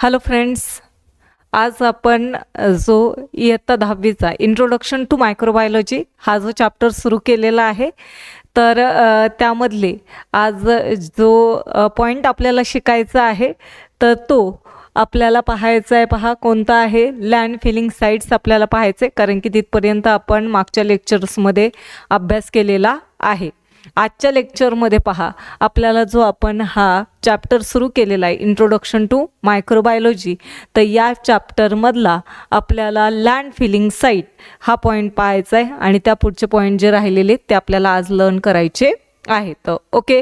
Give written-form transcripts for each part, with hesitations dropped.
Hello friends, आज आपण जो इयत्ता 10वीचा इंट्रोडक्शन टू मायक्रोबायोलॉजी हा जो चॅप्टर सुरू केलेला आहे, तर त्यामधले आज जो पॉईंट आपल्याला शिकायचा आहे तर तो आपल्याला पाहायचा आहे. पहा कोणता आहे, लँड फिलिंग साईट्स आपल्याला पाहायचे, कारण की तिथपर्यंत आपण मागच्या लेक्चर्समध्ये अभ्यास केलेला आहे. आजच्या लेक्चरमध्ये पहा आपल्याला जो आपण हा चॅप्टर सुरू केलेला आहे इंट्रोडक्शन टू मायक्रोबायोलॉजी, तर या चॅप्टरमधला आपल्याला लँड फिलिंग साईट हा पॉईंट पाहायचा आहे आणि त्या पुढचे पॉईंट जे राहिलेले ते आपल्याला आज लर्न करायचे आहेत. ओके,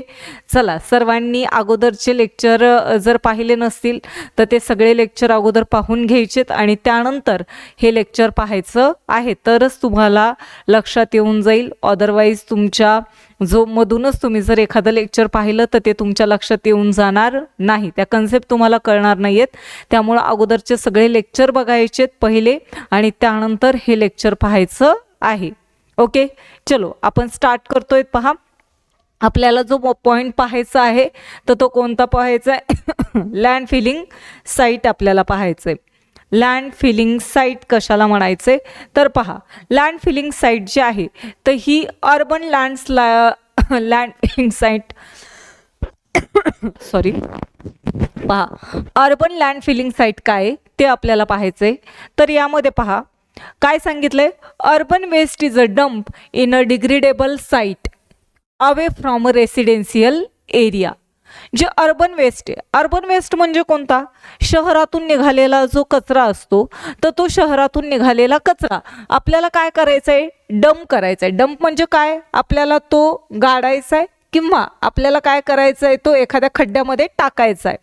चला सर्वांनी अगोदरचे लेक्चर जर पाहिले नसतील तर ते सगळे लेक्चर अगोदर पाहून घ्यायचेत आणि त्यानंतर हे लेक्चर पाहायचं आहे, तरच तुम्हाला लक्षात येऊन जाईल. अदरवाईज तुमच्या जो मधूनच तुम्ही जर एखादं लेक्चर पाहिलं तर ते तुमच्या लक्षात येऊन जाणार नाही, त्या कन्सेप्ट तुम्हाला कळणार नाही आहेत. त्यामुळं अगोदरचे सगळे लेक्चर बघायचेत पहिले आणि त्यानंतर हे लेक्चर पाहायचं आहे. ओके, चलो आपण स्टार्ट करतोय. पहा आपल्याला जो पॉईंट पाहायचा आहे तर तो कोणता पाहायचा आहे? लँड फिलिंग साईट आपल्याला पाहायचं आहे. लँड फिलिंग साईट कशाला म्हणायचे तर पहा, लँड फिलिंग साईट जी आहे तर ही urban land filling site sorry पहा, अर्बन लँड फिलिंग साईट काय ते आपल्याला पाहायचे. तर यामध्ये पहा काय सांगितलंय, urban waste is a dump in a degradable site away from residential area. जे अर्बन वेस्ट आहे, अर्बन वेस्ट म्हणजे कोणता? शहरातून निघालेला जो कचरा असतो तर तो शहरातून निघालेला कचरा आपल्याला काय करायचा आहे? डंप करायचा आहे. डंप म्हणजे काय? आपल्याला तो गाडायचा आहे किंवा आपल्याला काय करायचं आहे, तो एखाद्या खड्ड्यामध्ये टाकायचा आहे.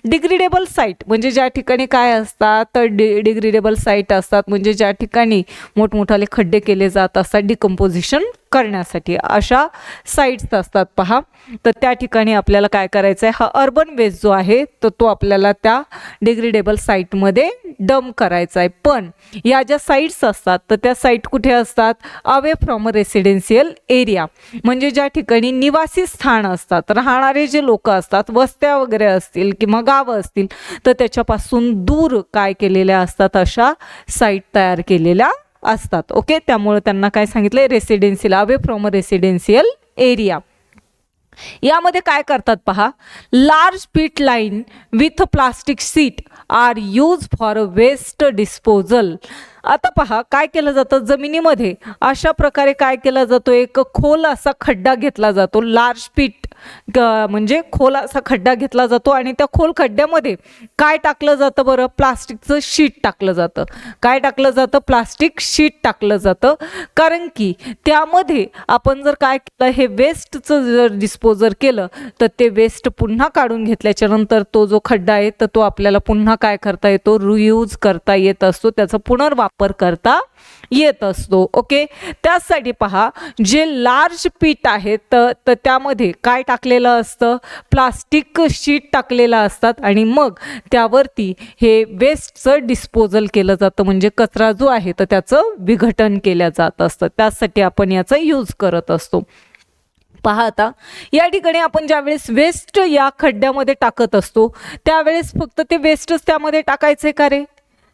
डिग्रेडेबल साईट म्हणजे ज्या ठिकाणी काय असतात तर डिग्रेडेबल साईट असतात, म्हणजे ज्या ठिकाणी मोठमोठाले खड्डे केले जात असतात डिकम्पोजिशन करण्यासाठी, अशा साईट्स असतात. पहा, तर त्या ठिकाणी आपल्याला काय करायचं आहे, हा अर्बन वेस्ट जो आहे तर तो आपल्याला त्या डिग्रेडेबल साईटमध्ये डंप करायचा आहे. पण या ज्या साईट्स असतात तर त्या साईट कुठे असतात? अवे फ्रॉम रेसिडेन्शियल एरिया, म्हणजे ज्या ठिकाणी निवासी स्थान असतात, राहणारे जे लोक असतात, वस्त्या वगैरे असतील किंवा गावं असतील, तर त्याच्यापासून दूर काय केलेल्या असतात, अशा साईट तयार केलेल्या असतात. ओके, त्यामुळे त्यांना काय सांगितलंय? Residential, away from residential area. यामध्ये काय करतात पहा, large pit line with plastic seat are use for waste disposal. आता पहा काय केलं जातं, जमिनीमध्ये अशा प्रकारे काय केला जातो, एक खोल असा खड्डा घेतला जातो. लार्ज पिट म्हणजे खोल असा खड्डा घेतला जातो आणि त्या खोल खड्ड्यामध्ये काय टाकलं जातं बरं? प्लास्टिकचं शीट टाकलं जातं. काय टाकलं जातं? प्लास्टिक शीट टाकलं जातं. कारण की त्यामध्ये आपण जर काय केलं, हे वेस्टचं जर डिस्पोजर केलं तर ते वेस्ट पुन्हा काढून घेतल्याच्या नंतर तो जो खड्डा आहे तर तो आपल्याला पुन्हा काय करता येतो? रियूज करता येत असतो, त्याचा पुनर्वापर करता येत असतो. ओके, त्यासाठी पहा जे लार्ज पीट आहे तर त्यामध्ये काय टाकलेलं असतं? प्लास्टिक शीट टाकलेलं असतात आणि मग त्यावरती हे वेस्टचं डिस्पोजल केलं जातं, म्हणजे कचरा जो आहे तर त्याचं विघटन केलं जात असतं. त्यासाठी आपण याचा यूज करत असतो. पहा आता या ठिकाणी आपण ज्यावेळेस वेस्ट या खड्ड्यामध्ये टाकत असतो त्यावेळेस फक्त ते वेस्टच त्यामध्ये टाकायचे का रे?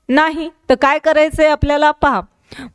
नाही, तर काय करायचंय आपल्याला? पहा,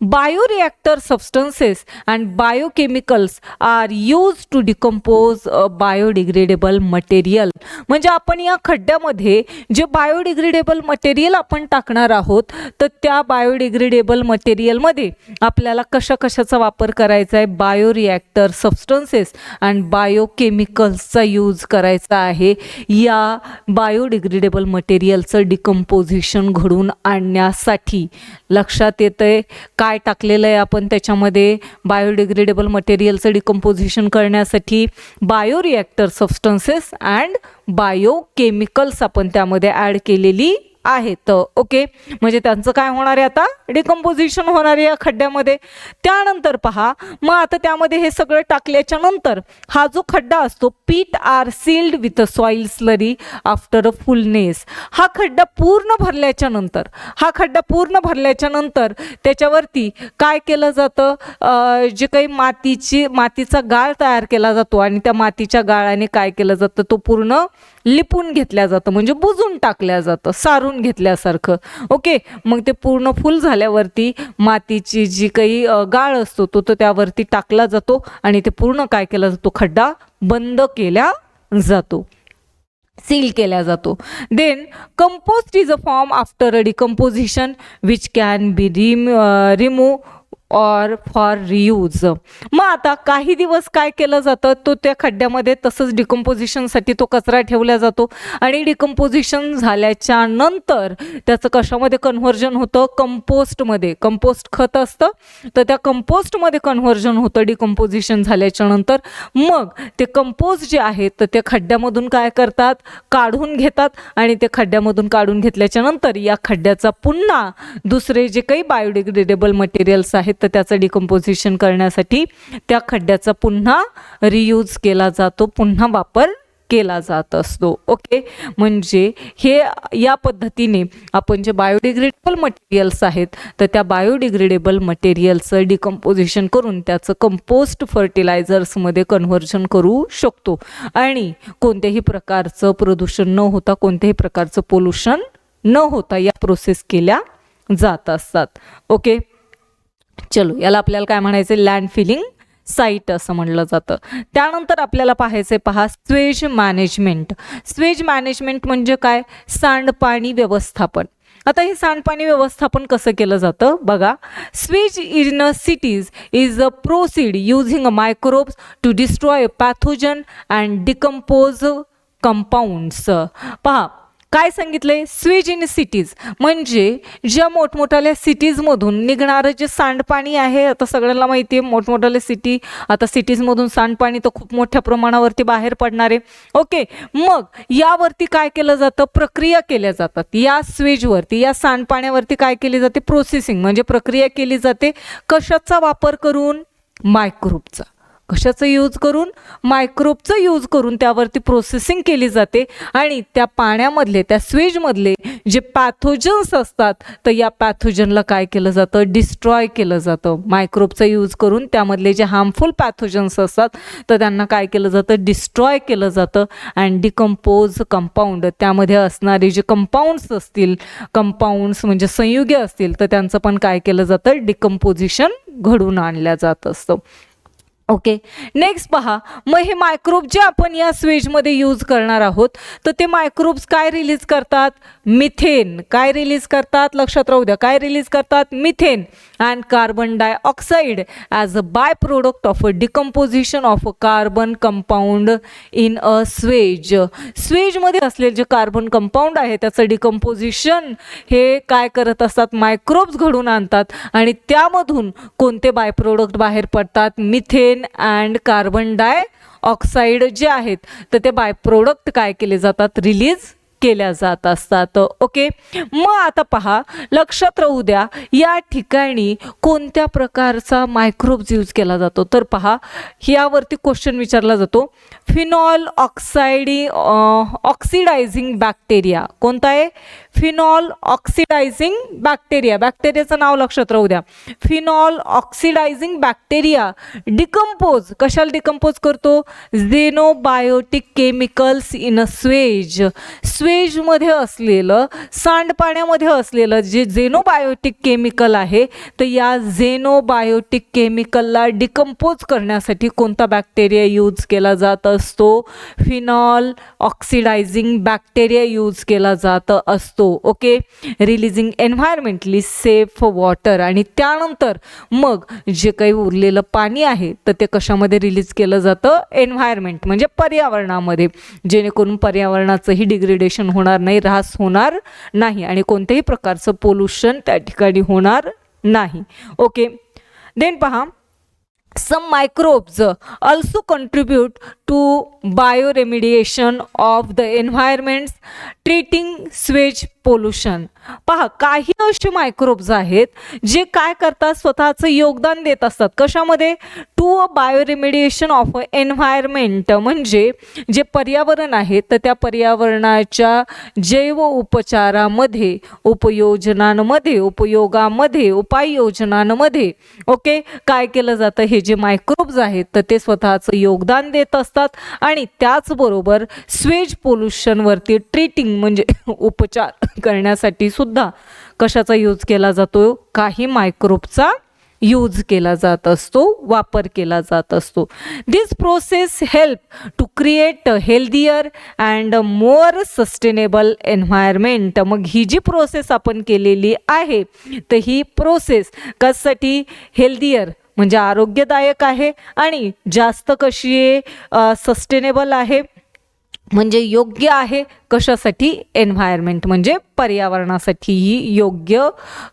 bioreactor substances and biochemicals are use to decompose biodegradable material. म्हणजे आपण या खड्ड्यामध्ये जे बायोडिग्रेडेबल मटेरियल आपण टाकणार आहोत तर त्या बायोडिग्रेडेबल मटेरियलमध्ये आपल्याला कशाचा वापर करायचा आहे? बायोरिएक्टर सबस्टन्सेस अँड बायोकेमिकल्सचा यूज करायचा आहे. या बायोडिग्रेडेबल मटेरियलचं डिकम्पोजिशन घडून आणण्यासाठी. लक्षात येतंय काय टाकलेलं आहे आपण त्याच्यामध्ये? बायोडिग्रेडेबल मटेरियलचं डिकम्पोजिशन करण्यासाठी बायोरिएक्टर सबस्टन्सेस अँड बायोकेमिकल्स आपण त्यामध्ये ॲड केलेली आहेत. ओके, म्हणजे त्यांचं काय होणार आहे आता? डिकम्पोजिशन होणार आहे या खड्ड्यामध्ये. त्यानंतर पहा, मग आता त्यामध्ये हे सगळं टाकल्याच्या नंतर हा जो खड्डा असतो, pit are sealed with soil slurry after a fullness. हा खड्डा पूर्ण भरल्याच्या नंतर त्याच्यावरती काय केलं जातं? जे काही मातीचा गाळ तयार केला जातो आणि त्या मातीच्या गाळाने काय केलं जातं? तो पूर्ण लिपून घेतल्या जातं, म्हणजे बुजून टाकल्या जातं, सारून घेतल्यासारखं. ओके, मग ते पूर्ण फुल झाल्यावरती मातीची जी काही गाळ असतो तो त्यावरती टाकला जातो आणि ते पूर्ण काय केला जातो, खड्डा बंद केला जातो, सील केला जातो. Then compost is a form after a decomposition which can be remove or for reuse. मग आता काही दिवस काय केलं जातं, तो त्या खड्ड्यामध्ये तसंच डिकम्पोजिशनसाठी तो कचरा ठेवला जातो आणि डिकम्पोजिशन झाल्याच्या नंतर त्याचं कशामध्ये कन्व्हर्जन होतं, कंपोस्टमध्ये. कंपोस्ट खत असतं तर त्या कंपोस्टमध्ये कन्व्हर्जन होतं डिकम्पोजिशन झाल्याच्या नंतर. मग ते कंपोस्ट जे आहे तर ते खड्ड्यामधून काय करतात, काढून घेतात आणि ते खड्ड्यामधून काढून घेतल्याच्या नंतर या खड्ड्याचा पुन्हा दुसरे जे काही बायोडिग्रेडेबल मटेरियल्स आहेत तर त्याचं डिकम्पोजिशन करण्यासाठी त्या खड्ड्याचा पुन्हा रियूज केला जातो, पुन्हा वापर केला जात असतो. ओके, म्हणजे हे या पद्धतीने आपण जे बायोडिग्रेडेबल मटेरियल्स आहेत तर त्या बायोडिग्रेडेबल मटेरियल्सचं डिकम्पोजिशन करून त्याचं कंपोस्ट फर्टिलायझर्समध्ये कन्व्हर्जन करू शकतो आणि कोणत्याही प्रकारचं प्रदूषण न होता, कोणत्याही प्रकारचं पोल्युशन न होता या प्रोसेस केल्या जात असतात. ओके, चलो, याला आपल्याला काय म्हणायचं, लँड फिलिंग साईट असं म्हणलं जातं. त्यानंतर आपल्याला पाहायचं, पहा, स्वेज मॅनेजमेंट. स्वेज मॅनेजमेंट म्हणजे काय, सांडपाणी व्यवस्थापन. आता हे सांडपाणी व्यवस्थापन कसं केलं जातं बघा. Sewage in cities is a proceed using a microbes to destroy a pathogen and decompose compounds. पहा काय सांगितलंय, स्वेज इन सिटीज म्हणजे ज्या मोठमोठ्याल्या सिटीजमधून निघणारं जे सांडपाणी आहे. आता सगळ्यांना माहिती आहे मोठमोठ्याल्या सिटी, आता सिटीजमधून सांडपाणी तर खूप मोठ्या प्रमाणावरती बाहेर पडणार आहे. ओके, मग यावरती काय केलं जातं, प्रक्रिया केल्या जातात. या स्वेजवरती, या सांडपाण्यावरती काय केली जाते, प्रोसेसिंग म्हणजे प्रक्रिया केली जाते. कशाचा वापर करून, मायक्रोबचा. कशाचं यूज करून, मायक्रोबचं यूज करून त्यावरती प्रोसेसिंग केली जाते आणि त्या पाण्यामधले, त्या स्वेजमधले जे पॅथोजन्स असतात तर या पॅथोजनला काय केलं जातं, डिस्ट्रॉय केलं जातं. मायक्रोबचा यूज करून त्यामधले जे हार्मफुल पॅथोजन्स असतात तर त्यांना काय केलं जातं, डिस्ट्रॉय केलं जातं. अँड डिकम्पोज कंपाऊंड, त्यामध्ये असणारे जे कंपाऊंड्स असतील, कंपाऊंड्स म्हणजे संयुगे असतील तर त्यांचं पण काय केलं जातं, डिकम्पोजिशन घडून आणलं जात असतं. ओके, नेक्स्ट पहा, मग हे मायक्रोब जे आपण या स्वेजमध्ये यूज करणार आहोत तर ते मायक्रोब्स काय रिलीज करतात, मिथेन. काय रिलीज करतात, लक्षात राहू द्या, काय रिलीज करतात, methane and carbon dioxide as a by product of a decomposition of a carbon compound in a sewage. स्वेजमध्ये असलेले जे कार्बन कंपाऊंड आहे त्याचं डिकम्पोजिशन हे काय करत असतात, मायक्रोब्स घडून आणतात आणि त्यामधून कोणते बाय प्रोडक्ट बाहेर पडतात, मिथेन अँड कार्बन डायऑक्साईड जे आहेत तर ते बाय प्रोडक्ट काय केले जातात, रिलीज केल्या जात असतात. ओके, मग आता पहा, लक्षात राहू द्या, या ठिकाणी कोणत्या प्रकारचा मायक्रोब्स यूज केला जातो तर पहा, यावरती क्वेश्चन विचारला जातो, फिनॉल ऑक्सिडायझिंग बॅक्टेरिया. कोणता आहे, फिनॉल ऑक्सिडायझिंग बॅक्टेरिया. बॅक्टेरियाचं नाव लक्षात राहू द्या, फिनॉल ऑक्सिडायझिंग बॅक्टेरिया डिकम्पोज, कशाला डिकम्पोज करतो, झेनोबायोटिक केमिकल्स इन अ स्वेज. स्वेजमध्ये असलेलं, सांडपाण्यामध्ये असलेलं जे झेनोबायोटिक केमिकल आहे तर या झेनोबायोटिक केमिकलला डिकम्पोज करण्यासाठी कोणता बॅक्टेरिया यूज केला जात असतो, फिनॉल ऑक्सिडायझिंग बॅक्टेरिया यूज केला जात असतो. Okay, releasing एन्व्हायरमेंटली safe water. आणि त्यानंतर मग जे काही उरलेलं पाणी आहे तर ते कशामध्ये रिलीज केलं जातं, एन्व्हायरमेंट म्हणजे पर्यावरणामध्ये, जेणेकरून पर्यावरणाचंही डिग्रेडेशन होणार नाही, ऱ्हास होणार नाही आणि कोणत्याही प्रकारचं पोल्युशन त्या ठिकाणी होणार नाही. ओके, देन पहा, some microbes also contribute to bioremediation of the environments, treating sewage pollution. पहा, काही असे मायक्रोब्स आहेत जे काय करतात, स्वतःचं योगदान देत असतात कशामध्ये, to a bioremediation of a environment, म्हणजे जे पर्यावरण आहे तर त्या पर्यावरणाच्या जैव उपचारामध्ये, उपयोगामध्ये, उपाययोजनांमध्ये ओके काय केलं जातं, हे जे मायक्रोब्स आहेत तर ते स्वतःचं योगदान देत असतात. आणि त्याचबरोबर स्वेज पोल्युशनवरती ट्रीटिंग म्हणजे उपचार करण्यासाठी सुद्धा कशाचा यूज केला जातो, काही मायक्रोबचा यूज केला जात असतो, वापर केला जात असतो. This process help to create a healthier and more sustainable environment. मग ही जी प्रोसेस आपण केलेली आहे तर ही प्रोसेस कशासाठी, हेल्दियर म्हणजे आरोग्यदायक आहे, आणि जास्त कशी आहे, सस्टेनेबल आहे म्हणजे योग्य आहे, कशासाठी, एन्व्हायरमेंट म्हणजे पर्यावरणासाठी ही योग्य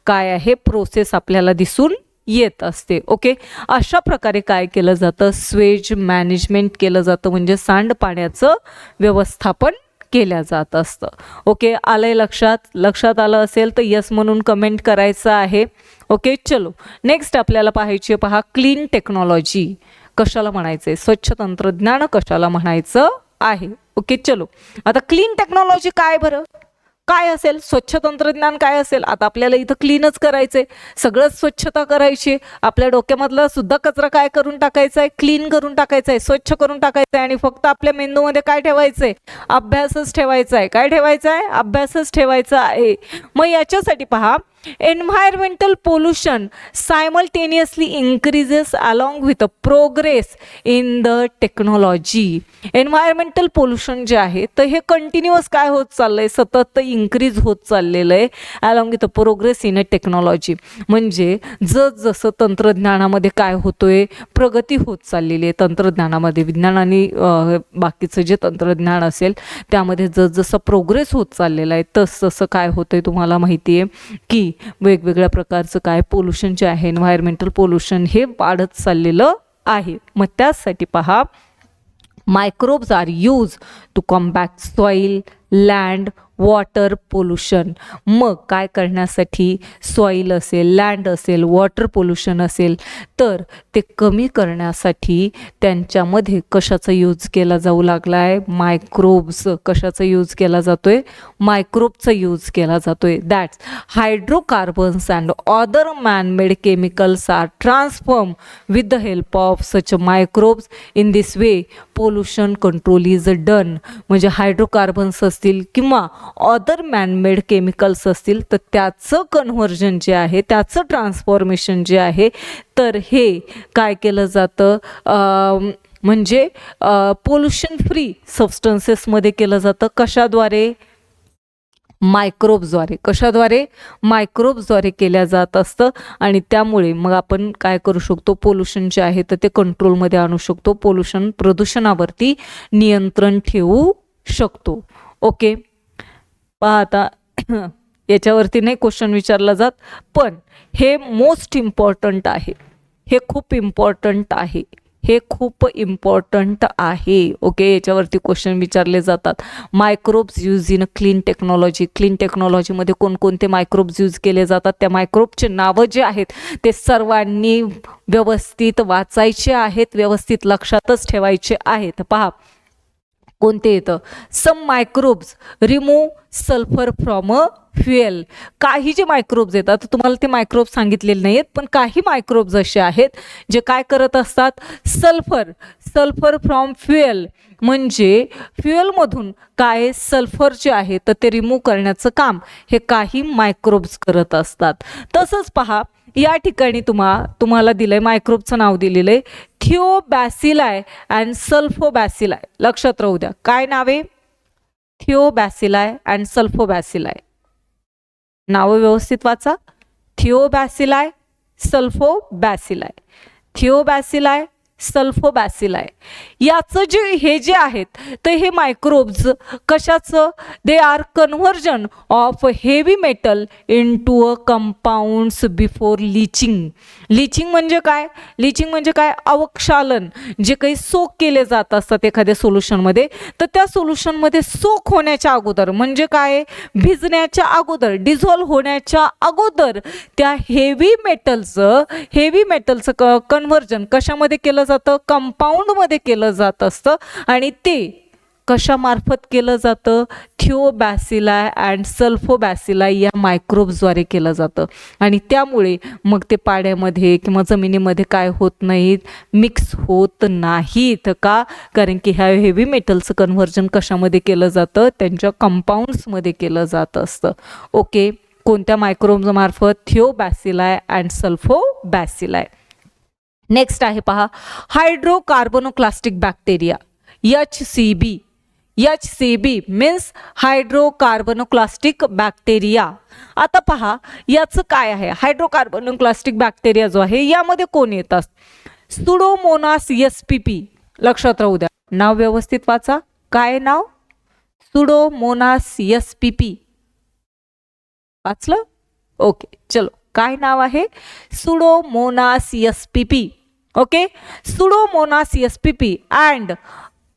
काय आहे प्रोसेस आपल्याला दिसून येत असते. ओके, अशा प्रकारे काय केलं जातं, स्वेज मॅनेजमेंट केलं जातं, म्हणजे सांडपाण्याचं व्यवस्थापन केल्या जात असतं. ओके, आलंय लक्षात आलं असेल तर यस म्हणून कमेंट करायचं आहे. ओके, चलो नेक्स्ट आपल्याला पाहायची, पहा, क्लीन टेक्नॉलॉजी कशाला म्हणायचंय, स्वच्छ तंत्रज्ञान कशाला म्हणायचं आहे. ओके, चलो आता क्लीन टेक्नॉलॉजी काय बरं, काय असेल, स्वच्छ तंत्रज्ञान काय असेल. आता आपल्याला इथं क्लीनच करायचंय, सगळंच स्वच्छता करायची, आपल्या डोक्यामधला सुद्धा कचरा काय करून टाकायचा आहे, क्लीन करून टाकायचा आहे, स्वच्छ करून टाकायचं आहे, आणि फक्त आपल्या मेंदूमध्ये काय ठेवायचंय, अभ्यासच ठेवायचा आहे. काय ठेवायचा आहे, अभ्यासच ठेवायचा आहे. मग याच्यासाठी पहा, environmental pollution simultaneously increases along with the progress in the technology. environmental pollution जे आहे तर हे कंटिन्युअस काय होत चाललंय, सतत इन्क्रीज होत चाललेलं आहे along with progress in a technology. म्हणजे जसं तंत्रज्ञानामध्ये काय होतोय, प्रगती होत चाललेली आहे तंत्रज्ञानामध्ये, विज्ञान आणि बाकीचं जे तंत्रज्ञान असेल त्यामध्ये जसं प्रोग्रेस होत चाललेलं आहे तसं काय होतंय तुम्हाला माहिती आहे की वेगवेगळ्या प्रकारचं काय पोल्युशन जे आहे, एन्व्हायरमेंटल पोल्युशन हे वाढत चाललेलं आहे. मग त्यासाठी पहा, microbes are use to combat soil, land, water pollution. मग काय करण्यासाठी, सॉईल असेल, लँड असेल, वॉटर पोल्युशन असेल तर ते कमी करण्यासाठी त्यांच्यामध्ये कशाचा यूज केला जाऊ लागला आहे, मायक्रोब्स. कशाचा यूज केला जातोय, मायक्रोबचा यूज केला जातोय. That's hydrocarbons and other manmade chemicals are transform with the help of such microbes. In this way pollution control is done. म्हणजे हायड्रोकार्बन्स असतील किंवा अदर मॅनमेड केमिकल्स असतील तर त्याचं कन्व्हर्जन जे आहे, त्याचं ट्रान्सफॉर्मेशन जे आहे तर हे काय केलं जातं, म्हणजे पोल्युशन फ्री सबस्टन्सेसमध्ये केलं जातं. कशाद्वारे, मायक्रोब्सद्वारे. कशाद्वारे, मायक्रोब्सद्वारे केल्या जात असतं. आणि त्यामुळे मग आपण काय करू शकतो, पोल्युशन जे आहे तर ते कंट्रोलमध्ये आणू शकतो, पोल्युशन प्रदूषणावरती नियंत्रण ठेवू शकतो. ओके, पहा आता याच्यावरती नाही क्वेश्चन विचारला जात, पण हे मोस्ट इम्पॉर्टंट आहे, हे खूप इम्पॉर्टंट आहे, हे खूप इम्पॉर्टंट आहे. ओके, याच्यावरती क्वेश्चन विचारले जातात. Microbes use in clean technology. Clean टेक्नॉलॉजीमध्ये कोणकोणते मायक्रोब्स यूज केले जातात, त्या मायक्रोबचे नावं जे आहेत ते सर्वांनी व्यवस्थित वाचायचे आहेत, व्यवस्थित लक्षातच ठेवायचे आहेत. पहा कोणते येतं, some microbes remove sulphur from a fuel. काही जे मायक्रोब्स येतात तर तुम्हाला ते मायक्रोब्स सांगितलेले नाही आहेत, पण काही मायक्रोब्स असे आहेत जे काय करत असतात, सल्फर फ्रॉम फ्युएल म्हणजे फ्युएलमधून काय सल्फर जे आहे तर ते रिमूव्ह करण्याचं काम हे काही मायक्रोब्स करत असतात. तसंच पहा, या ठिकाणी तुम्हाला दिलंय, मायक्रोबचं नाव दिलेलं आहे थिओबॅसिलाय अँड सल्फोबॅसिलाय. लक्षात राहू द्या, काय नाव आहे, थिओबॅसिलाय अँड सल्फोबॅसिलाय. नावं व्यवस्थित वाचा, थिओबॅसिलाय, सल्फोबॅसिलाय. थिओबॅसिलाय सल्फोबॅसिलाई. याचं हे जे आहेत तर हे मायक्रोब्स कशाचं, they are conversion of heavy metal into a compounds before leaching. Leaching म्हणजे काय, लिचिंग म्हणजे काय, अवक्षालन. जे काही सोक केले जात असतात एखाद्या सोल्युशनमध्ये, तर त्या सोल्युशनमध्ये सोक होण्याच्या अगोदर म्हणजे काय, भिजण्याच्या अगोदर, डिझॉल्व्ह होण्याच्या अगोदर त्या हेवी मेटलचं कन्व्हर्जन कशामध्ये केलं जातं, कंपाऊंडमध्ये केलं जात असतं. आणि ते कशामार्फत केलं जातं, थिओबॅसिलाई अँड सल्फोबॅसिलाई या मायक्रोब्सद्वारे केलं जातं. आणि त्यामुळे मग ते पाण्यामध्ये किंवा जमिनीमध्ये काय होत नाहीत, मिक्स होत नाहीत. का, कारण की ह्या हेवी मेटलचं कन्व्हर्जन कशामध्ये केलं जातं, त्यांच्या कंपाऊंड्समध्ये केलं जात असतं. ओके, कोणत्या मायक्रोब्स मार्फत, थिओबॅसिलाई अँड सल्फोबॅसिलाई. नेक्स्ट आहे पहा, hydrocarbonoclastic bacteria, HCB. HCB means hydrocarbonoclastic bacteria. आता पहा याचं काय आहे, हायड्रोकार्बोनोक्लास्टिक बॅक्टेरिया जो आहे यामध्ये कोण येतात, सुडोमोनास spp. लक्षात राहू द्या, नाव व्यवस्थित वाचा. काय नाव, सुडोमोनास spp. वाचलं, ओके. चलो, काय नाव आहे, pseudomonas spp. Okay, pseudomonas spp and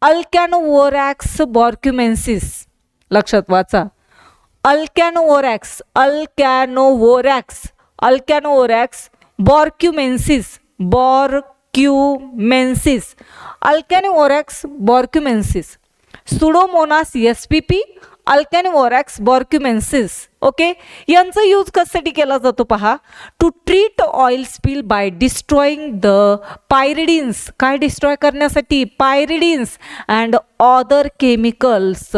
alcanivorax borkumensis. लक्षात वाचा, alcanivorax borkumensis, alcanivorax borkumensis, pseudomonas spp, alcanivorax borkumensis. Okay, यांचा यूज कशासाठी केला जातो पहा, to treat oil spill by destroying the pyridines. काय डिस्ट्रॉय करण्यासाठी, pyridines and other chemicals.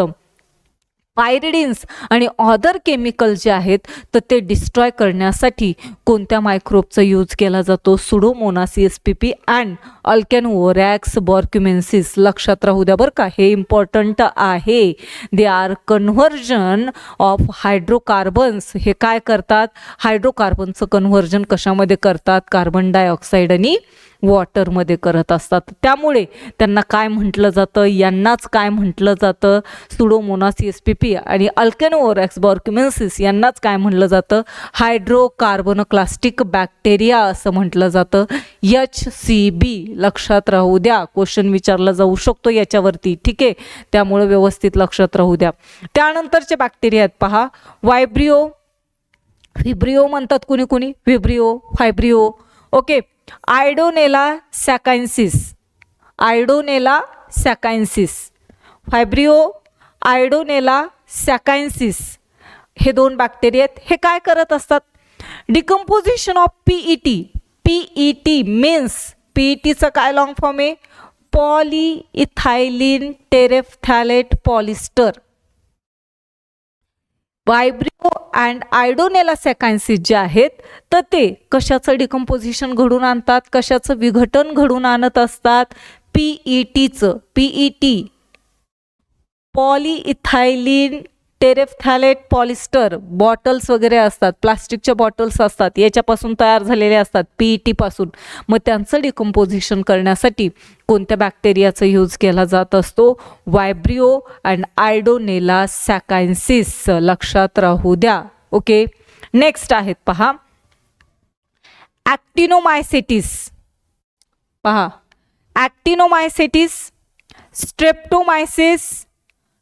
Pyridines आणि अदर केमिकल जे आहेत तर ते डिस्ट्रॉय करण्यासाठी कोणत्या मायक्रोबचा यूज केला जातो, Pseudomonas spp and alcanivorax borkumensis. लक्षात राहू द्या बरं का, हे इम्पॉर्टंट आहे. They are conversion of hydrocarbons. हे काय करतात, हायड्रोकार्बनचं कन्व्हर्जन कशामध्ये करतात, कार्बन डायऑक्साईड आणि वॉटरमध्ये करत असतात. त्यामुळे त्यांना काय म्हटलं जातं, यांनाच काय म्हटलं जातं, सुडोमोनास spp आणि अल्कॅनोवोरॅक्स बॉर्क्युमेन्सिस यांनाच काय म्हटलं जातं, हायड्रोकार्बोनोक्लास्टिक बॅक्टेरिया असं म्हटलं जातं, HCB. लक्षात राहू द्या, क्वेश्चन विचारला जाऊ शकतो याच्यावरती, ठीक आहे, त्यामुळे व्यवस्थित लक्षात राहू द्या. त्यानंतरचे बॅक्टेरिया आहेत पहा, व्हिब्रिओ म्हणतात कुणी कुणी, फायब्रिओ. ओके, आयडोनेला सॅकायन्सिस, फायब्रिओ, आयडोनेला सॅकायन्सिस. हे दोन बॅक्टेरिया आहेत. हे काय करत असतात, डिकम्पोजिशन ऑफ PET मीन्स, PETचं काय लॉंग फॉर्म आहे, पॉलीइथायलिन टेरेफ्थॅलेट पॉलिस्टर. व्हायब्रिओ अँड आयडोनेला सॅकायन्सिस जे आहेत तर ते कशाचं डिकम्पोजिशन घडून आणतात, कशाचं विघटन घडून आणत असतात, PETचं, पॉलीइथायलिन टेरेफ्थॅलेट पॉलिस्टर. बॉटल्स वगैरे असतात, प्लास्टिकच्या बॉटल्स असतात, याच्यापासून तयार झालेले असतात, PET पासून. मग त्यांचं डिकम्पोजिशन करण्यासाठी कोणत्या बॅक्टेरियाचा यूज केला जात असतो, व्हायब्रिओ अँड आयडोनेला सॅकायन्सिस. लक्षात राहू द्या. ओके, नेक्स्ट आहेत पहा, ॲक्टिनोमायसेटिस. पहा, ॲक्टिनोमायसेटिस, स्ट्रेप्टोमायसिस,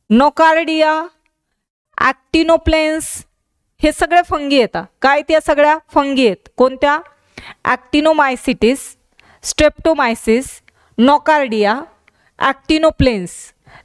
नोकार्डिया, ॲक्टिनोप्लेन्स. हे सगळे फंगी येतात. काय त्या सगळ्या फंगी आहेत, कोणत्या, ॲक्टिनोमायसिटिस, स्ट्रेप्टोमायसिस, nocardia, ॲक्टिनोप्लेन्स.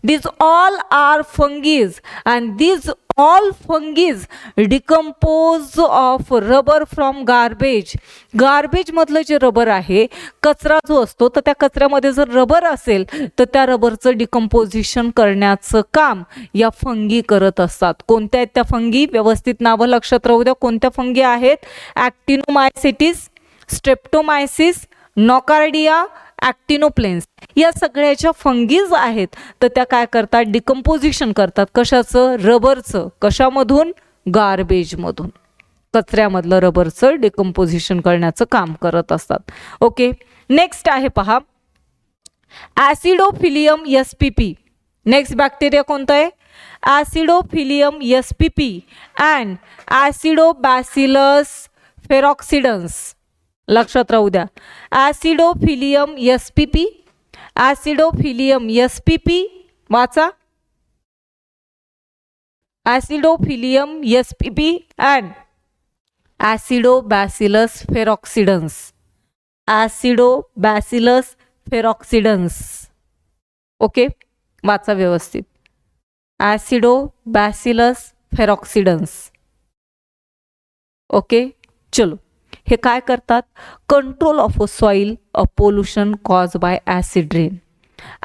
These all are fungus and these all fungus decompose of rubber from garbage. Garbage मधलं जे रबर आहे, कचरा जो असतो, तर त्या कचऱ्यामध्ये जर रबर असेल तर त्या रबरचं डिकम्पोजिशन करण्याचं काम या फंगी करत असतात. कोणत्या आहेत त्या फंगी, व्यवस्थित नावं लक्षात राहू द्या. कोणत्या फंगी आहेत, ॲक्टिनोमायसिटिस, स्ट्रेप्टोमायसिस, नोकार्डिया, ॲक्टिनोप्लेन्स. या सगळ्याच्या फंगीज आहेत तर त्या काय करतात, डिकम्पोजिशन करतात. कशाचं, रबरचं. कशामधून, गार्बेजमधून. कचऱ्यामधलं रबरचं डिकम्पोजिशन करण्याचं काम करत असतात. ओके, नेक्स्ट आहे पहा, ॲसिडोफिलियम एसपीपी. नेक्स्ट बॅक्टेरिया कोणता आहे? Acidophilium SPP and acidobacillus ferrooxidans. लक्षात राहू द्या. ॲसिडोफिलियम एसपीपी, ॲसिडोफिलियम एसपीपी वाचा. Acidophilium SPP and acidobacillus ferrooxidans. Acidobacillus ferrooxidans. Okay, वाचा व्यवस्थित. Acidobacillus ferrooxidans. ओके, चलो. हे काय करतात? Control of a soil a pollution cause by acid rain.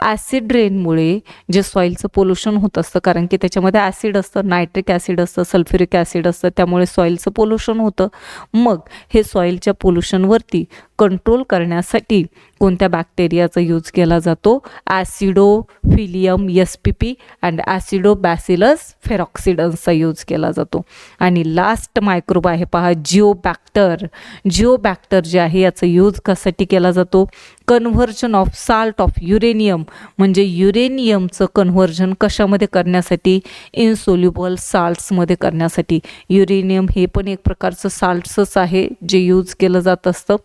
Acid रेनमुळे जे सॉईलचं पोल्युशन होत असतं, कारण की त्याच्यामध्ये ॲसिड असतं, नायट्रिक ॲसिड असतं, सल्फ्युरिक ॲसिड असतं, त्यामुळे सॉईलचं पोल्युशन होतं. मग हे सॉईलच्या पोल्युशनवरती कंट्रोल करण्यासाठी कोणत्या बॅक्टेरियाचा यूज केला जातो? ॲसिडोफिलियम एसपीपी अँड ॲसिडोबॅसिलस फेरॉक्सिडन्सचा यूज केला जातो. आणि लास्ट मायक्रोब आहे पहा, जिओबॅक्टर. जिओबॅक्टर जे आहे याचा यूज कशासाठी केला जातो? Conversion of salt of uranium, म्हणजे युरेनियमचं कन्व्हर्जन कशामध्ये करण्यासाठी? इनसोल्युबल साल्ट्समध्ये करण्यासाठी. युरेनियम हे पण एक प्रकारचं साल्ट्सच आहे जे यूज केलं जात असतं.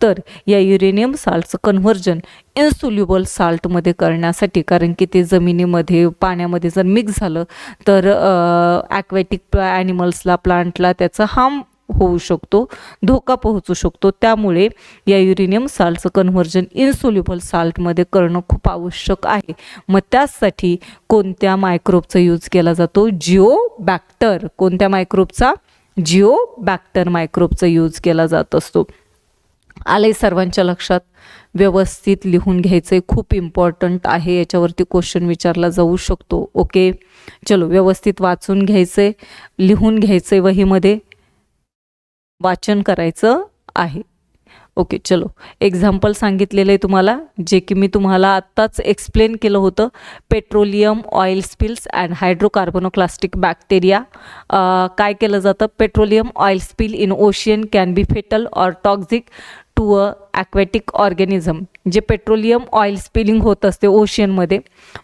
तर या युरेनियम साल्टचं कन्व्हर्जन इनसोल्युबल साल्टमध्ये करण्यासाठी, कारण की ते जमिनीमध्ये पाण्यामध्ये जर मिक्स झालं तर ॲक्वॅटिक ॲनिमल्सला, प्लांटला त्याचं हार्म होऊ शकतो, धोका पोहोचू शकतो. त्यामुळे या युरेनियम साल्टचं कन्व्हर्जन इनसोल्युबल साल्टमध्ये करणं खूप आवश्यक आहे. मग त्यासाठी कोणत्या मायक्रोबचा यूज केला जातो? जिओबॅक्टर. कोणत्या मायक्रोबचा? जिओबॅक्टर मायक्रोबचा यूज केला जात असतो. आले सर्वांच्या लक्षात? व्यवस्थित लिहून घ्यायचं, खूप इम्पॉर्टंट आहे, याच्यावरती क्वेश्चन विचारला जाऊ शकतो. ओके, चलो व्यवस्थित वाचून घ्यायचे, लिहून घ्यायचे, वहीमध्ये वाचन करायचं आहे. ओके, चलो. एक्झाम्पल सांगितलेलं आहे तुम्हाला, जे की मी तुम्हाला आत्ताच एक्सप्लेन केलं होतं. Petroleum oil spills and hydrocarbonoclastic bacteria. काय केलं जातं? Petroleum oil spill in ocean can be fatal or toxic to a aquatic organism. जे पेट्रोलियम ऑइल स्पिलिंग होत असते ओशियनमध्ये,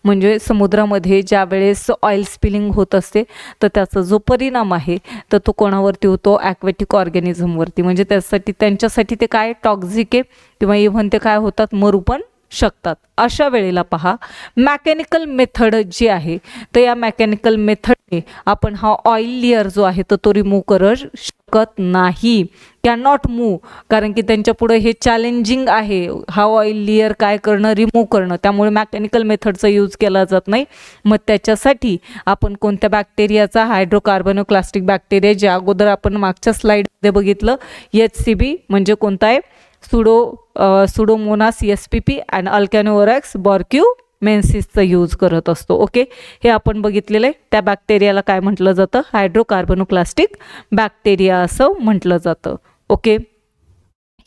म्हणजे समुद्रामध्ये ज्या वेळेस ऑइल स्पिलिंग होत असते तर त्याचा जो परिणाम आहे तर तो कोणावरती होतो? ॲक्वॅटिक ऑर्गॅनिझमवरती. म्हणजे त्यासाठी, त्यांच्यासाठी ते काय टॉक्झिक आहे किंवा इव्हन ते काय होतात? मरू पण शकतात. अशा वेळेला पहा, मॅकॅनिकल मेथड जी आहे तर या मॅकॅनिकल मेथडने आपण हा ऑइल लेअर जो आहे तर तो रिमूव्ह करू शकत नाही. कॅन नॉट मूव्ह, कारण की त्यांच्या पुढे हे चॅलेंजिंग आहे, हा ऑइल लेअर काय करणं? रिमूव्ह करणं. त्यामुळे मॅकॅनिकल मेथडचा यूज केला जात नाही. मग त्याच्यासाठी आपण कोणत्या बॅक्टेरियाचा? हायड्रोकार्बोनोक्लास्टिक बॅक्टेरिया, जे अगोदर आपण मागच्या स्लाईडमध्ये बघितलं. HCB म्हणजे कोणता आहे? सुडोमोनास एसपीपी अँड अल्कॅनोवरॅक्स बॉर्क्युमेन्सिसचा यूज करत असतो. ओके, हे आपण बघितलेलं आहे. त्या बॅक्टेरियाला काय म्हटलं जातं? हायड्रोकार्बोनोक्लास्टिक बॅक्टेरिया असं म्हटलं जातं. ओके,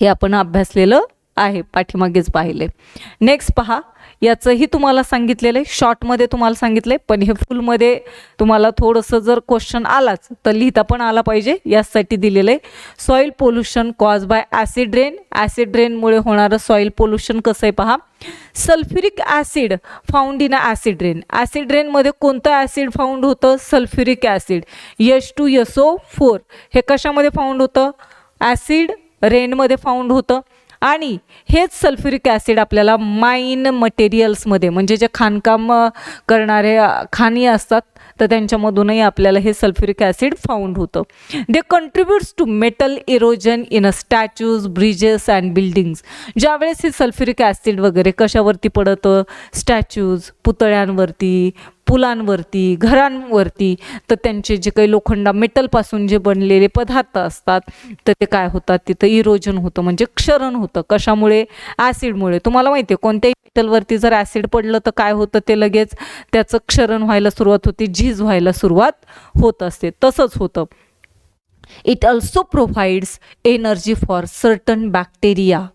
हे आपण अभ्यासलेलं आहे, पाठीमागेच पाहिले. नेक्स्ट पहा, याचंही तुम्हाला सांगितलेलं आहे, शॉर्टमध्ये तुम्हाला सांगितलं आहे, पण हे फुलमध्ये तुम्हाला थोडंसं जर क्वेश्चन आलाच तर लिहिता पण आला पाहिजे, यासाठी दिलेलं आहे. Soil pollution cause by acid rain. Acid रेनमुळे होणारं सॉईल पोल्युशन कसं आहे पहा. Sulphuric acid found in acid rain. Acid रेनमध्ये कोणतं ॲसिड फाउंड होतं? Sulphuric acid. H2SO4 हे कशामध्ये फाउंड होतं? ॲसिड रेनमध्ये फाउंड होतं. आणि हेच सल्फ्युरिक ॲसिड आपल्याला माइन मटेरियल्समध्ये, म्हणजे जे खाणकाम करणारे खाणी असतात तर त्यांच्यामधूनही आपल्याला हे सल्फ्युरिक ॲसिड फाउंड होतं. They contributes to metal erosion in a statues, bridges and buildings. ज्यावेळेस हे सल्फ्युरिक ॲसिड वगैरे कशावरती पडतं? स्टॅच्यूज, पुतळ्यांवरती, पुलांवरती, घरांवरती, तर त्यांचे जे काही लोखंडा मेटलपासून जे बनलेले पदार्थ असतात तर ते काय होतात? तिथं इरोजन होतं, म्हणजे क्षरण होतं. कशामुळे? ॲसिडमुळे. तुम्हाला माहिती आहे, कोणत्याही मेटलवरती जर ॲसिड पडलं तर काय होतं? ते लगेच त्याचं क्षरण व्हायला सुरुवात होते, झीज व्हायला सुरुवात होत असते. तसंच होतं. It also provides energy for certain bacteria.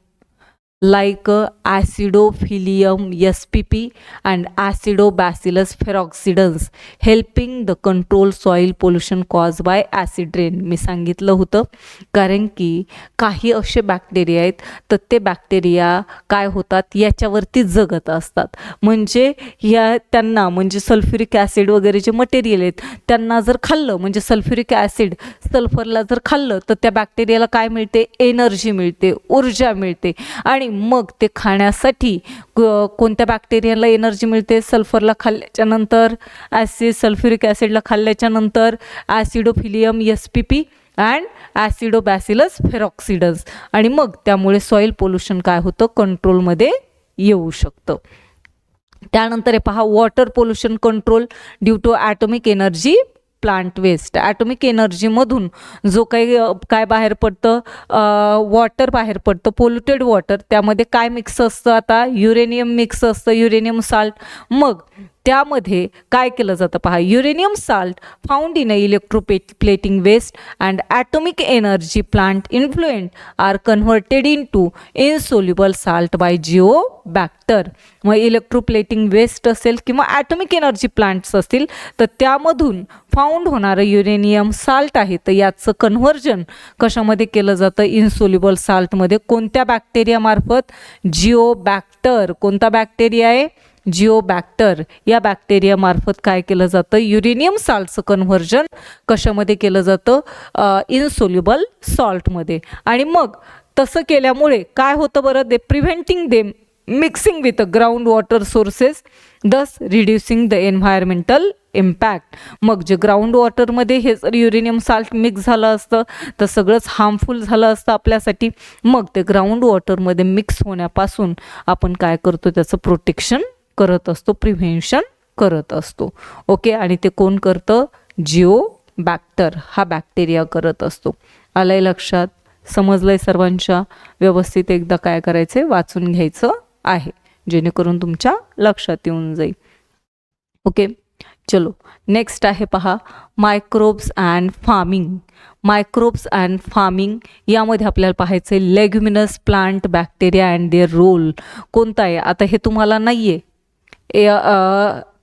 like Acidophilium spp and Acidobacillus peroxidans helping the control soil pollution caused by acid rain. मी सांगितलं होतं कारण की काही असे बॅक्टेरिया आहेत तर ते बॅक्टेरिया काय होतात याच्यावरती जगत असतात. म्हणजे त्यांना म्हणजे सल्फ्युरिक ॲसिड वगैरे जे मटेरियल आहेत त्यांना जर खाल्लं म्हणजे सल्फ्युरिक ॲसिड सल्फरला जर खाल्लं तर त्या बॅक्टेरियाला काय मिळते, एनर्जी मिळते, ऊर्जा मिळते आणि मग ते खाण्यासाठी कोणत्या बॅक्टेरियाला एनर्जी मिळते, सल्फरला खाल्ल्याच्या नंतर, सल्फ्युरिक ॲसिडला खाल्ल्याच्या नंतर ॲसिडोफिलियम एसपीपी अँड ॲसिडोबॅसिलस फेरॉक्सिडन्स आणि मग त्यामुळे सॉईल पोल्युशन काय होतं, कंट्रोलमध्ये येऊ शकतं. त्यानंतर आहे पहा water pollution control due to atomic energy plant waste. Atomic एनर्जीमधून जो काही काय बाहेर पडतं, वॉटर बाहेर पडतं, पोल्युटेड वॉटर. त्यामध्ये काय मिक्स असतं, आता युरेनियम मिक्स असतं, युरेनियम साल्ट. मग त्यामध्ये काय केलं जातं पहा, uranium salt found in a electroplating waste and atomic energy plant influent are converted into insoluble salt by geobacter. मग इलेक्ट्रोप्लेटिंग वेस्ट असेल किंवा ॲटॉमिक एनर्जी प्लांट्स असतील तर त्यामधून फाउंड होणारं युरेनियम साल्ट आहे तर याचं कन्व्हर्जन कशामध्ये केलं जातं, इनसोल्युबल साल्टमध्ये. कोणत्या बॅक्टेरियामार्फत, जिओबॅक्टर. कोणता बॅक्टेरिया आहे, जिओबॅक्टर. या बॅक्टेरियामार्फत काय केलं जातं, युरेनियम साल्टचं कन्व्हर्जन कशामध्ये केलं जातं, इनसोल्युबल सॉल्टमध्ये. आणि मग तसं केल्यामुळे काय होतं बरं, they preventing them mixing with ground water sources thus reducing the environmental impact. मग जे ग्राउंड वॉटरमध्ये हे जर युरेनियम साल्ट मिक्स झालं असतं तर सगळंच हार्मफुल झालं असतं आपल्यासाठी. मग ते ग्राउंड वॉटरमध्ये मिक्स होण्यापासून आपण काय करतो, त्याचं प्रोटेक्शन करत असतो, प्रिव्हेन्शन करत असतो. ओके, आणि ते कोण करतं, जिओबॅक्टर हा बॅक्टेरिया करत असतो. आलंय लक्षात, समजलंय सर्वांच्या, व्यवस्थित एकदा काय करायचं, वाचून घ्यायचं आहे जेणेकरून तुमच्या लक्षात येऊन जाईल. ओके, चलो नेक्स्ट आहे पहा microbes and farming. Microbes and farming यामध्ये आपल्याला पाहायचं आहे leguminous plant bacteria and their role. कोणता आहे, आता हे तुम्हाला नाही आहे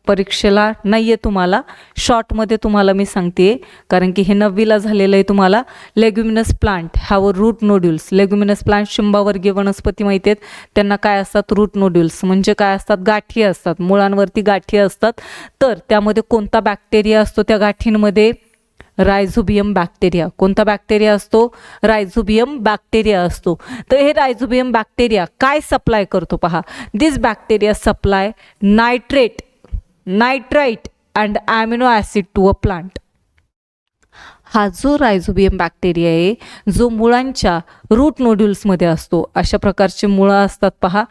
परीक्षेला नाही आहे, तुम्हाला शॉर्टमध्ये तुम्हाला मी सांगते कारण की हे 9वीला झालेलं आहे तुम्हाला. Leguminous plant have root nodules. Leguminous plant शिंबावर्गीय वनस्पती माहिती आहेत, त्यांना काय असतात, रूट नोड्युल्स म्हणजे काय असतात, गाठी असतात, मुळांवरती गाठी असतात. तर त्यामध्ये कोणता बॅक्टेरिया असतो त्या गाठींमध्ये, रायझोबियम बॅक्टेरिया. कोणता बॅक्टेरिया असतो, रायझोबियम बॅक्टेरिया असतो. तर हे रायझोबियम बॅक्टेरिया काय सप्लाय करतो पहा, this bacteria supply nitrate, nitrite and amino acid to a plant. हा जो रायझोबियम बॅक्टेरिया आहे जो मुळांच्या रूट नोड्युल्समध्ये असतो, अशा प्रकारचे मुळं असतात पहा.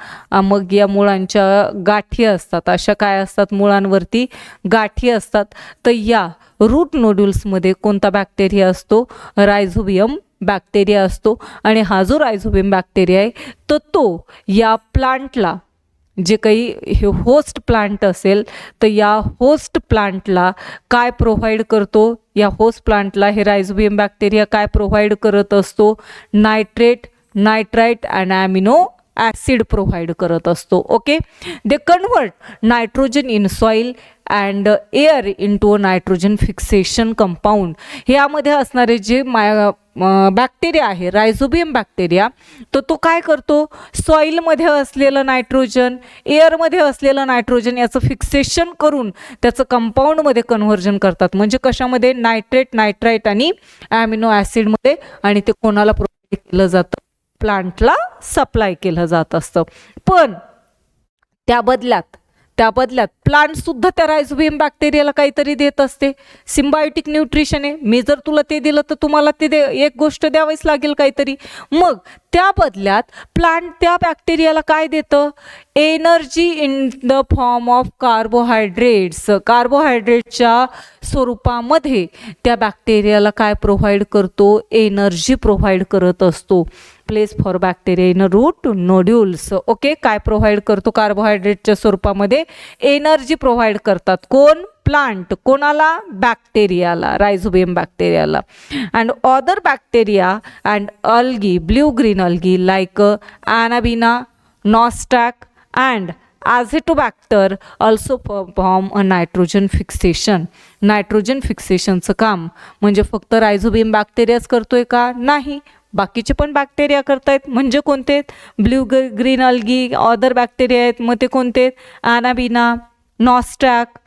मग या मुळांच्या गाठी असतात, अशा काय असतात, मुळांवरती गाठी असतात. तर या रूट नोड्युल्समध्ये कोणता बॅक्टेरिया असतो, रायझोबियम बॅक्टेरिया असतो. आणि हा जो रायझोबियम बॅक्टेरिया आहे तर तो या प्लांटला, जे काही हे होस्ट प्लांट असेल तर या होस्ट प्लांटला काय प्रोव्हाइड करतो, या होस्ट प्लांटला हे रायझोबियम बॅक्टेरिया काय प्रोव्हाइड करत असतो, nitrate, nitrite and amino acid provide करत असतो. Okay, they convert nitrogen in soil and air into a nitrogen fixation compound. ह्यामध्ये असणारे जे बॅक्टेरिया आहे रायझोबियम बॅक्टेरिया, तर तो काय करतो, सॉईलमध्ये असलेलं नायट्रोजन, एअरमध्ये असलेलं नायट्रोजन याचं फिक्सेशन करून त्याचं कंपाऊंडमध्ये कन्व्हर्जन करतात. म्हणजे कशामध्ये, नायट्रेट, नायट्राइट आणि ॲमिनो ॲसिडमध्ये. आणि ते कोणाला प्रोव्हाइड केलं जातं, प्लांटला सप्लाय केलं जात असतं. पण त्या बदल्यात प्लांटसुद्धा त्या रायझोबियम बॅक्टेरियाला काहीतरी देत असते. सिम्बायोटिक न्यूट्रिशन आहे, मी जर तुला ते दिलं तर तुम्हाला ते एक गोष्ट द्यावीच लागेल काहीतरी. मग त्या बदल्यात प्लांट त्या बॅक्टेरियाला काय देतं, energy in the form of carbohydrates. कार्बोहायड्रेटच्या स्वरूपामध्ये त्या बॅक्टेरियाला काय प्रोव्हाइड करतो, एनर्जी प्रोव्हाइड करत असतो. Place for bacteria in root nodules. Okay, काय प्रोव्हाइड करतो, कार्बोहायड्रेटच्या स्वरूपामध्ये एनर्जी प्रोव्हाइड करतात. कोण, प्लांट. कोणाला, बॅक्टेरियाला, रायझोबियम बॅक्टेरियाला. And other bacteria and algae, blue green algae like anabaena, nostoc and azotobacter also perform a nitrogen fixation. Nitrogen फिक्सेशनचं काम म्हणजे फक्त रायझोबियम बॅक्टेरियाच करतोय का? नाही, बाकीचे पण बॅक्टेरिया करतायत. म्हणजे कोणते आहेत? Blue green algae, other bacteria आहेत. मग ते कोणते आहेत? ॲनाबिना, नॉस्टॉक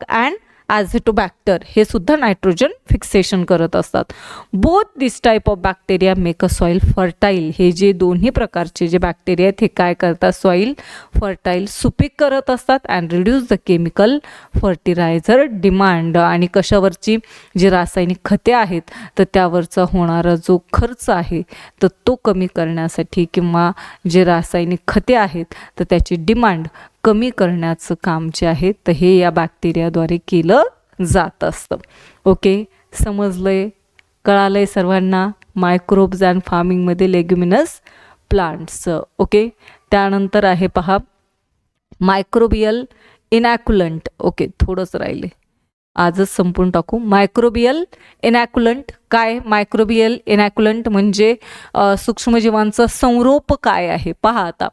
अँड ॲझेटोबॅक्टर हे सुद्धा नायट्रोजन फिक्सेशन करत असतात. Both this type of bacteria make a soil fertile. हे जे दोन्ही प्रकारचे जे बॅक्टेरिया आहेत हे काय करतात? सॉईल फर्टाईल, सुपीक करत असतात and reduce the chemical fertiliser demand. आणि कशावरची? जी रासायनिक खते आहेत तर त्यावरचा होणारा जो खर्च आहे तर तो कमी करण्यासाठी किंवा जे रासायनिक खते आहेत तर त्याची डिमांड कमी करण्याचं काम जे आहे तर हे या बॅक्टेरियाद्वारे केलं जात असतं. ओके, समजलंय, कळालंय सर्वांना मायक्रोब्स अँड फार्मिंगमध्ये लेग्युमिनस प्लांट्स. ओके, त्यानंतर आहे पहा मायक्रोबियल इनॅक्युलंट. ओके, थोडंच राहिले, आजच संपून टाकू. मायक्रोबियल इनॅक्युलंट काय? मायक्रोबियल इनॅक्युलंट म्हणजे सूक्ष्मजीवांचा संरोप काय आहे? पहा आता,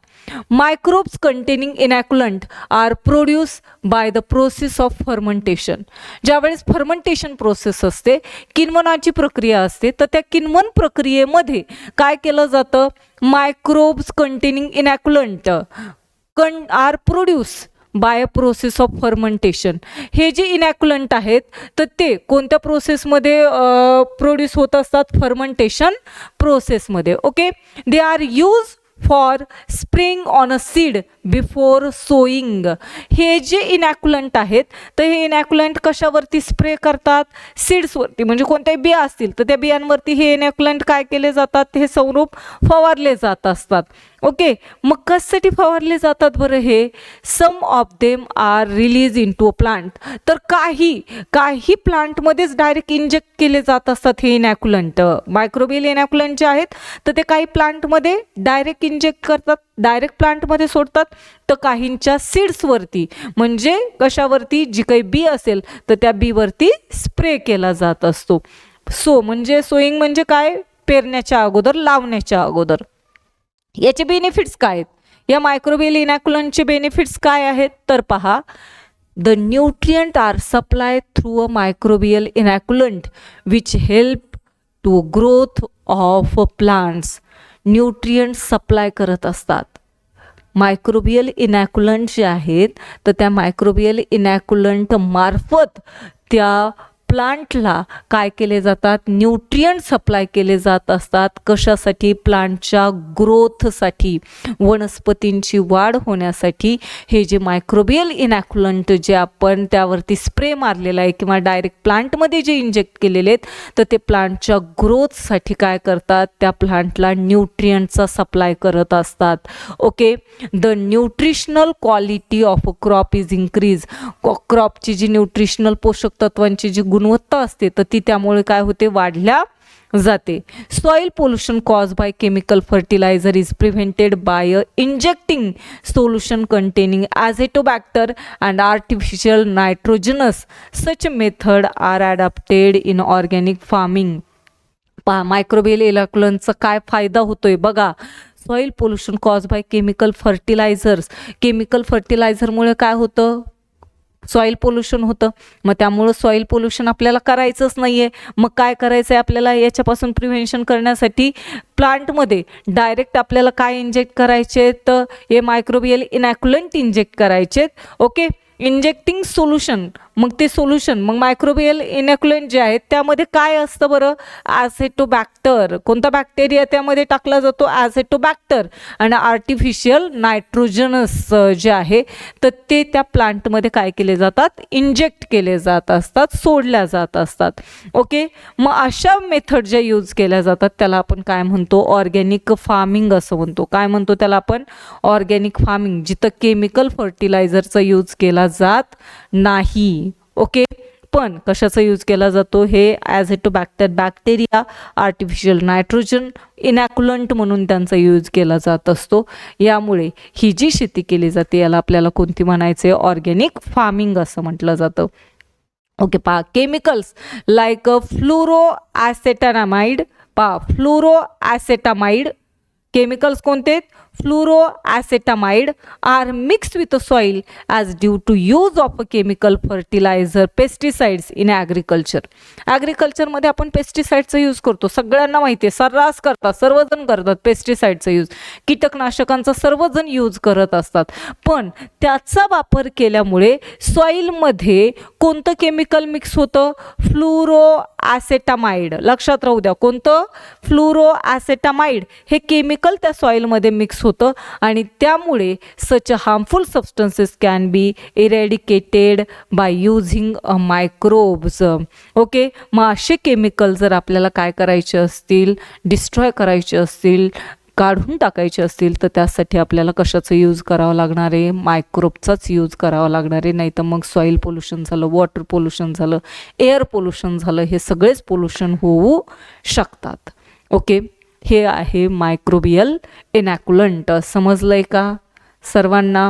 microbes containing inoculant are produce by the process of fermentation. ज्यावेळेस फर्मंटेशन प्रोसेस असते, किण्वनाची प्रक्रिया असते, तर त्या किण्वन प्रक्रियेमध्ये काय केलं जातं? Microbes containing inoculant are produce by a process of fermentation. हे जे इनॅक्युलंट आहेत तर ते कोणत्या प्रोसेसमध्ये प्रोड्यूस होत असतात? फर्मंटेशन प्रोसेसमध्ये. Okay, they are use for spraying on a seed before sowing. हे जे इनॅक्युलंट आहेत तर हे इनॅक्युलंट कशावरती स्प्रे करतात? सीड्सवरती. म्हणजे कोणत्याही बिया असतील तर त्या बियांवरती हे इनॅक्युलंट काय केले जातात? हे संरूप फवारले जात असतात. ओके, मग कशासाठी फवारले जातात बरं हे? Some of them are release into a plant. तर काही प्लांटमध्येच डायरेक्ट इंजेक्ट केले जात असतात हे इनॅक्युलंट. मायक्रोबियल इनॅक्युलंट जे आहेत तर ते काही प्लांटमध्ये डायरेक्ट इंजेक्ट करतात, डायरेक्ट प्लांटमध्ये सोडतात, तर काहींच्या सीड्सवरती म्हणजे कशावरती? जी काही बी असेल तर त्या बीवरती स्प्रे केला जात असतो. म्हणजे सोईंग म्हणजे काय? पेरण्याच्या अगोदर, लावण्याच्या अगोदर. याचे बेनिफिट्स काय आहेत? या मायक्रोबियल इनॅक्युलंटचे बेनिफिट्स काय आहेत? तर पहा, the nutrient are supply through a microbial inoculant which help to growth of plants. Nutrient supply करत असतात. मायक्रोबियल इनॅक्युलंट जे आहेत तर त्या मायक्रोबियल इनॅक्युलंट मार्फत त्या प्लांटला काय केले जातात? न्यूट्रियंट सप्लाय केले जात असतात. कशासाठी? प्लांटच्या ग्रोथसाठी, वनस्पतींची वाढ होण्यासाठी. हे जे मायक्रोबियल इनॅक्युलंट जे आपण त्यावरती स्प्रे मारलेला आहे किंवा डायरेक्ट प्लांटमध्ये जे इंजेक्ट केलेले आहेत तर ते प्लांटच्या ग्रोथसाठी काय करतात? त्या प्लांटला न्यूट्रियंटचा सप्लाय करत असतात. Okay, the nutritional quality of a crop is increase. क्रॉपची जी न्यूट्रिशनल पोषक तत्वांची जी गुणवत्ता असते तर ती त्यामुळे काय होते? वाढल्या जाते. Soil pollution cause by chemical fertiliser is prevented by injecting solution containing azotobacter and artificial nitrogenous. Such method are adapted in organic farming. पहा, मायक्रोबियल इनॅक्युलंटचा काय फायदा होतोय बघा. Soil pollution cause by chemical fertilisers. Chemical फर्टिलायझरमुळे काय होतं? Soil pollution होतं. मग त्यामुळं सॉईल पोल्युशन आपल्याला करायचंच नाही आहे. मग काय करायचं आहे आपल्याला? याच्यापासून प्रिव्हेन्शन करण्यासाठी प्लांटमध्ये डायरेक्ट आपल्याला काय इंजेक्ट करायचे? तर हे मायक्रोबियल इनॅक्युलंट इंजेक्ट करायचे. Okay, injecting solution. मग ते सोल्युशन, मग मायक्रोबियल इनॅक्युलंट जे आहेत त्यामध्ये काय असतं बरं? ॲझेटोबॅक्टर. कोणता बॅक्टेरिया त्यामध्ये टाकला जातो? ॲझेटोबॅक्टर. आणि आर्टिफिशियल नायट्रोजनस जे आहे तर ते त्या प्लांटमध्ये काय केले जातात? इंजेक्ट केले जात असतात, सोडल्या जात असतात. ओके, मग अशा मेथड ज्या यूज केल्या जातात त्याला आपण काय म्हणतो? ऑर्गॅनिक फार्मिंग असं म्हणतो. काय म्हणतो त्याला आपण? ऑर्गॅनिक फार्मिंग, जिथं केमिकल फर्टिलायझरचा यूज केला जात नाही. ओके, पण कशाचा यूज केला जातो? हे ॲझेटोबॅक्टर बॅक्टेरिया, आर्टिफिशियल नायट्रोजन इनॅक्युलंट म्हणून त्यांचा यूज केला जात असतो. यामुळे ही जी शेती केली जाते याला आपल्याला कोणती म्हणायचे? ऑर्गॅनिक फार्मिंग असं म्हटलं जातं. ओके, पहा, केमिकल्स लाईक फ्लोरोॲसेटामाइड. पहा, फ्लोरोॲसेटामाइड केमिकल्स कोणते? fluoroacetamide are mixed with the soil as due to use of a chemical fertilizer pesticides in agriculture. ॲग्रिकल्चरमध्ये आपण पेस्टिसाइडचा यूज करतो, सगळ्यांना माहिती आहे, सर्रास करतात, सर्वजण करतात पेस्टिसाइडचा यूज, कीटकनाशकांचा सर्वजण यूज करत असतात. पण त्याचा वापर केल्यामुळे सॉईलमध्ये कोणतं केमिकल मिक्स होतं? फ्लोरोॲसेटामाइड. लक्षात राहू द्या, कोणतं? फ्लोरोॲसेटामाइड हे केमिकल त्या सॉईलमध्ये मिक्स होतं आणि त्यामुळे such harmful substances can be eradicated by using microbes. Okay, मग असे केमिकल जर आपल्याला काय करायचे असतील, डिस्ट्रॉय करायचे असतील, काढून टाकायचे असतील, तर त्यासाठी आपल्याला कशाचं यूज करावं लागणार आहे? मायक्रोबचाच यूज करावा लागणार आहे. नाही तर मग सॉईल पोल्युशन झालं, वॉटर पोल्युशन झालं, एअर पोल्युशन झालं, हे सगळेच पोल्युशन होऊ शकतात. ओके, हे आहे मायक्रोबियल इनॅक्युलंट. समजलं आहे का सर्वांना?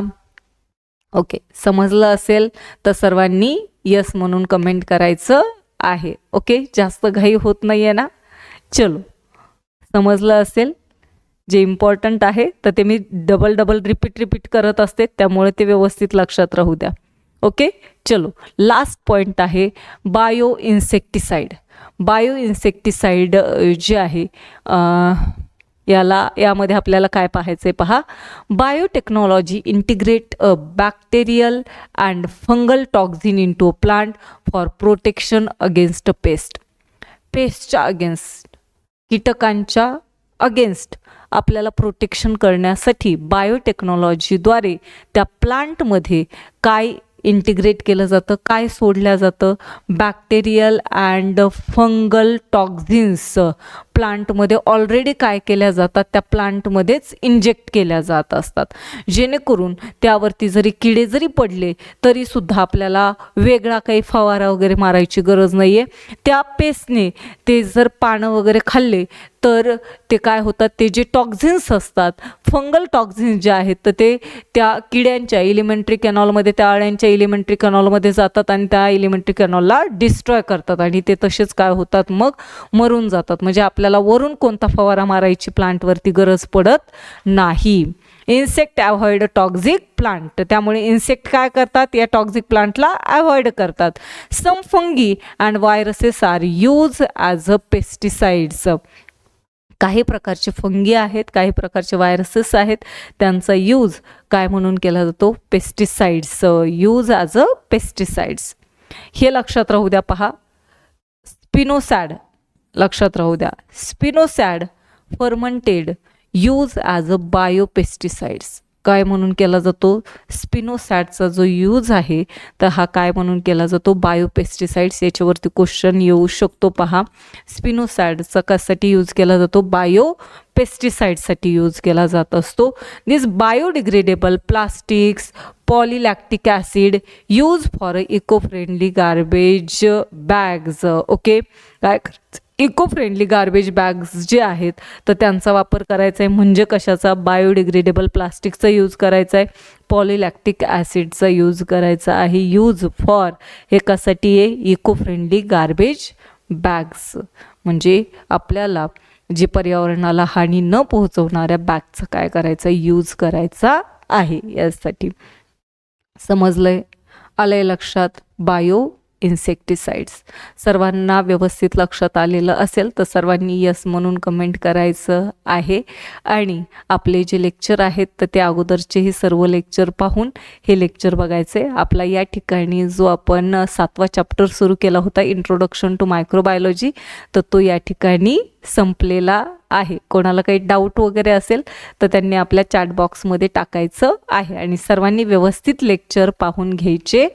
ओके, समजलं असेल तर सर्वांनी यस म्हणून कमेंट करायचं आहे. ओके, जास्त घाई होत नाही आहे ना? चलो, समजलं असेल. जे इम्पॉर्टंट आहे तर ते मी डबल रिपीट करत असते, त्यामुळे ते व्यवस्थित लक्षात राहू द्या. ओके, चलो, लास्ट पॉईंट आहे बायो इन्सेक्टिसाइड. बायो इन्सेक्टिसाइड जे आहे यामध्ये आपल्याला काय पाहायचं आहे पहा. Biotechnology integrate a bacterial and fungal toxin into a plant for protection against pest. पेस्टच्या अगेन्स्ट, कीटकांच्या अगेन्स्ट आपल्याला प्रोटेक्शन करण्यासाठी बायोटेक्नॉलॉजीद्वारे त्या प्लांटमध्ये काय इंटिग्रेट केलं जातं, काय सोडल्या जातं? बॅक्टेरियल अँड फंगल टॉक्झिन्स प्लांटमध्ये ऑलरेडी काय केल्या जातात, त्या प्लांटमध्येच इंजेक्ट केल्या जात असतात, जेणेकरून त्यावरती जरी किडे जरी पडले तरीसुद्धा आपल्याला वेगळा काही फवारा वगैरे मारायची गरज नाही आहे. त्या पेस्टने ते जर पानं वगैरे खाल्ले तर ते काय होतात, ते जे टॉक्झिन्स असतात, फंगल टॉक्झिन्स जे आहेत, तर ते त्या किड्यांच्या एलिमेंटरी कॅनॉलमध्ये, त्या अळ्यांच्या एलिमेंटरी कॅनॉलमध्ये जातात आणि त्या एलिमेंटरी कॅनॉलला डिस्ट्रॉय करतात आणि ते तसेच काय होतात, मग मरून जातात. म्हणजे आपल्याला वरून कोणता फवारा मारायची प्लांटवरती गरज पडत नाही. Insect avoid toxic plant. त्यामुळे इन्सेक्ट काय करतात, या टॉक्झिक प्लांटला अवॉइड करतात. Some fungi and viruses are use as a pesticides. काही प्रकारचे फंगी आहेत, काही प्रकारचे व्हायरसेस आहेत, त्यांचा यूज काय म्हणून केला जातो? Pesticides. Use as a pesticides. हे लक्षात राहू द्या पहा. स्पिनोसॅड लक्षात राहू द्या. स्पिनोसॅड फर्मंटेड यूज ॲज अ बायोपेस्टिसाइड्स. काय म्हणून केला जातो? स्पिनोसॅडचा जो यूज आहे तर हा काय म्हणून केला जातो? बायोपेस्टिसाइड्स. याच्यावरती क्वेश्चन येऊ शकतो पहा. स्पिनोसॅडचा कशासाठी यूज केला जातो? बायोपेस्टिसाइडसाठी यूज केला जात असतो. This biodegradable plastics, polylactic acid use for eco friendly garbage bags. Okay, काय करायचं? इको फ्रेंडली गार्बेज बॅग्स जे आहेत तर त्यांचा वापर करायचा आहे. म्हणजे कशाचा? बायोडिग्रेडेबल प्लास्टिकचा यूज करायचा आहे, पॉलीलॅक्टिक ॲसिडचा यूज करायचा आहे. यूज फॉर हे कशासाठी आहे? Eco friendly garbage bags. म्हणजे आपल्याला जे पर्यावरणाला हानी न पोहोचवणाऱ्या बॅगचा काय करायचा? यूज करायचा आहे यासाठी. समजलंय? आलंय लक्षात? Bio insecticides. सर्वांना व्यवस्थित लक्षात आलेलं असेल तर सर्वांनी यस म्हणून कमेंट करायचं आहे. आणि आपले जे लेक्चर आहेत तर ते अगोदरचेही सर्व लेक्चर पाहून हे लेक्चर बघायचे. आपला या ठिकाणी जो आपण 7वा चॅप्टर सुरू केला होता, इंट्रोडक्शन टू मायक्रोबायोलॉजी, तर तो या ठिकाणी संपलेला आहे. कोणाला काही डाऊट वगैरे असेल तर त्यांनी आपल्या चॅट बॉक्समध्ये टाकायचं आहे आणि सर्वांनी व्यवस्थित लेक्चर पाहून घ्यायचे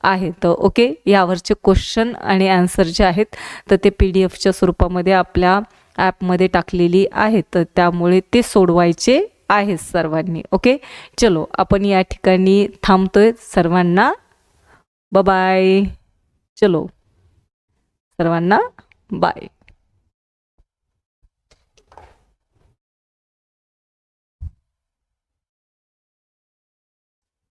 आहे. तर ओके, यावरचे क्वेश्चन आणि आन्सर जे आहेत तर ते PDF स्वरूपामध्ये आपल्या ॲपमध्ये टाकलेली आहेत, तर त्यामुळे ते सोडवायचे आहेत सर्वांनी. ओके, चलो आपण या ठिकाणी थांबतोय. सर्वांना बाय. चलो, सर्वांना बाय.